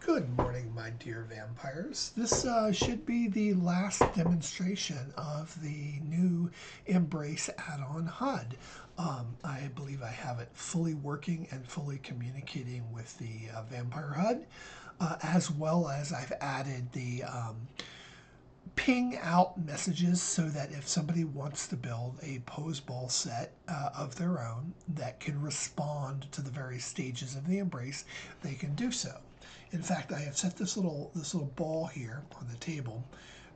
Good morning, my dear vampires. This should be the last demonstration of the new Embrace Addon Hud. I believe I have it fully working and fully communicating with the Vampire HUD, as well as I've added the ping out messages so that if somebody wants to build a pose ball set of their own that can respond to the various stages of the embrace, they can do so. In fact, I have set this little ball here on the table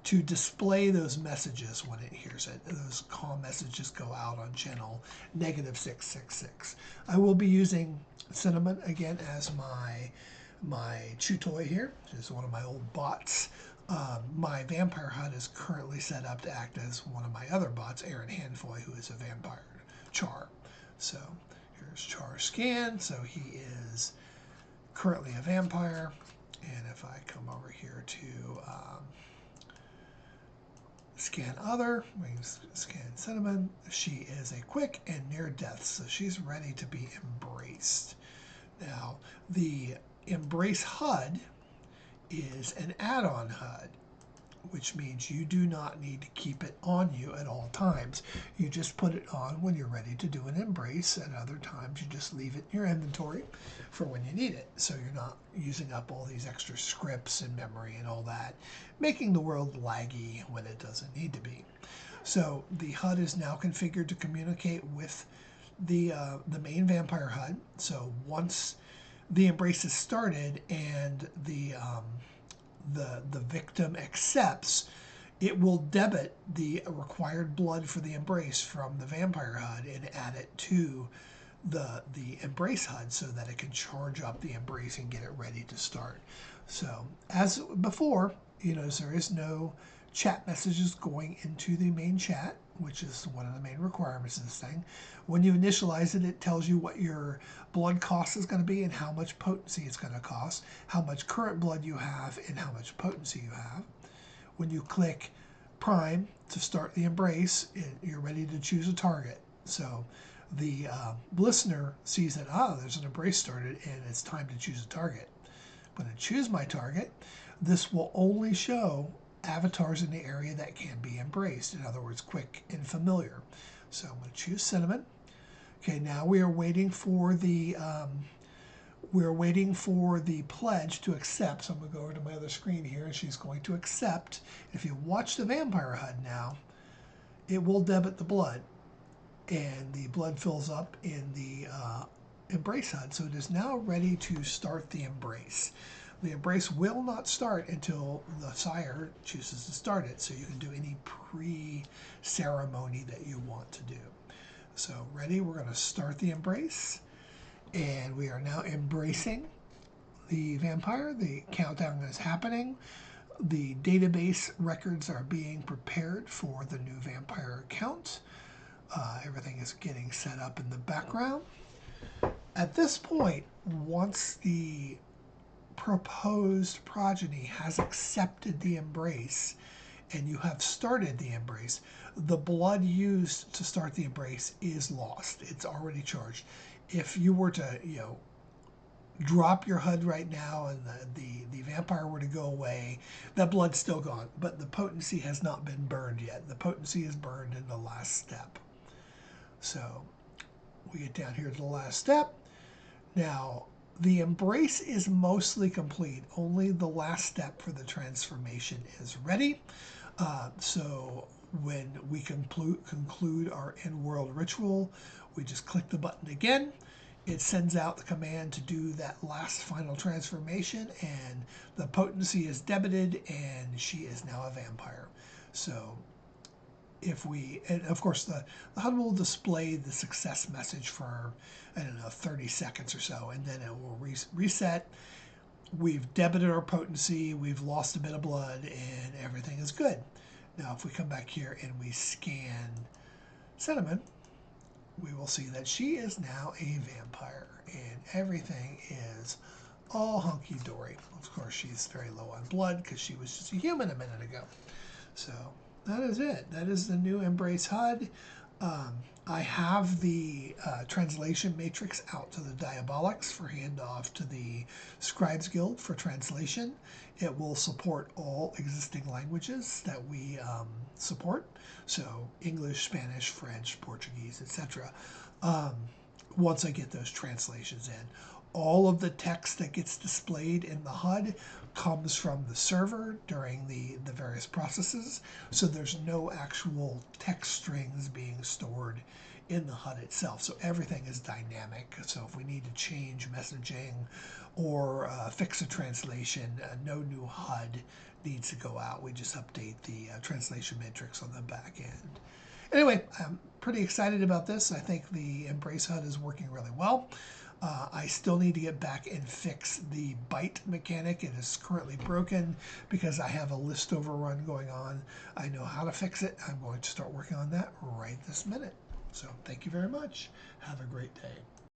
to display those messages when it hears it. Those call messages go out on channel -666. I will be using Cinnamon again as my chew toy here, which is one of my old bots. My Vampire HUD is currently set up to act as one of my other bots, Aaron Hanfoy, who is a vampire Char. So here's Char scan. So he is currently a vampire. And if I come over here to scan other, we can scan Cinnamon. She is a quick and near death, so she's ready to be embraced. Now, the Embrace HUD is an add-on HUD, which means you do not need to keep it on you at all times. You just put it on when you're ready to do an embrace. At other times, you just leave it in your inventory for when you need it. So you're not using up all these extra scripts and memory and all that, making the world laggy when it doesn't need to be. So the HUD is now configured to communicate with the main Vampire HUD. So once the embrace is started and the victim accepts, it will debit the required blood for the embrace from the Vampire HUD and add it to the Embrace HUD so that it can charge up the embrace and get it ready to start. So as before, you notice there is no chat messages going into the main chat, which is one of the main requirements of this thing. When you initialize it, it tells you what your blood cost is going to be and how much potency it's going to cost, how much current blood you have, and how much potency you have. When you click Prime to start the embrace, you're ready to choose a target. So the listener sees that, there's an embrace started and it's time to choose a target. When I choose my target, this will only show avatars in the area that can be embraced. In other words, quick and familiar. So I'm going to choose Cinnamon. Okay, now we are waiting for the pledge to accept. So I'm going to go over to my other screen here, and she's going to accept. If you watch the Vampire HUD now, it will debit the blood, and the blood fills up in the Embrace HUD. So it is now ready to start the embrace. The embrace will not start until the sire chooses to start it, so you can do any pre-ceremony that you want to do. So ready, we're going to start the embrace, and we are now embracing the vampire. The countdown is happening. The database records are being prepared for the new vampire account. Everything is getting set up in the background. At this point, once the proposed progeny has accepted the embrace and you have started the embrace, the blood used to start the embrace is lost. It's already charged. If you were to, drop your HUD right now and the vampire were to go away, that blood's still gone, but the potency has not been burned yet. The potency is burned in the last step. So we get down here to the last step. Now, the embrace is mostly complete. Only the last step for the transformation is ready. So when we conclude our in-world ritual, we just click the button again. It sends out the command to do that last final transformation, and the potency is debited, and she is now a vampire. So and of course the HUD will display the success message for, 30 seconds or so, and then it will reset. We've debited our potency, we've lost a bit of blood, and everything is good. Now if we come back here and we scan Cinnamon, we will see that she is now a vampire, and everything is all hunky-dory. Of course, she's very low on blood because she was just a human a minute ago. So that is it. That is the new Embrace HUD. I have the translation matrix out to the Diabolics for handoff to the Scribes Guild for translation. It will support all existing languages that we support, so English, Spanish, French, Portuguese, etc. Once I get those translations in. All of the text that gets displayed in the HUD comes from the server during the various processes, so there's no actual text strings being stored in the HUD itself. So everything is dynamic. So if we need to change messaging or fix a translation, no new HUD needs to go out. We just update the translation matrix on the back end. Anyway, I'm pretty excited about this. I think the Embrace HUD is working really well. I still need to get back and fix the byte mechanic. It is currently broken because I have a list overrun going on. I know how to fix it. I'm going to start working on that right this minute. So thank you very much. Have a great day.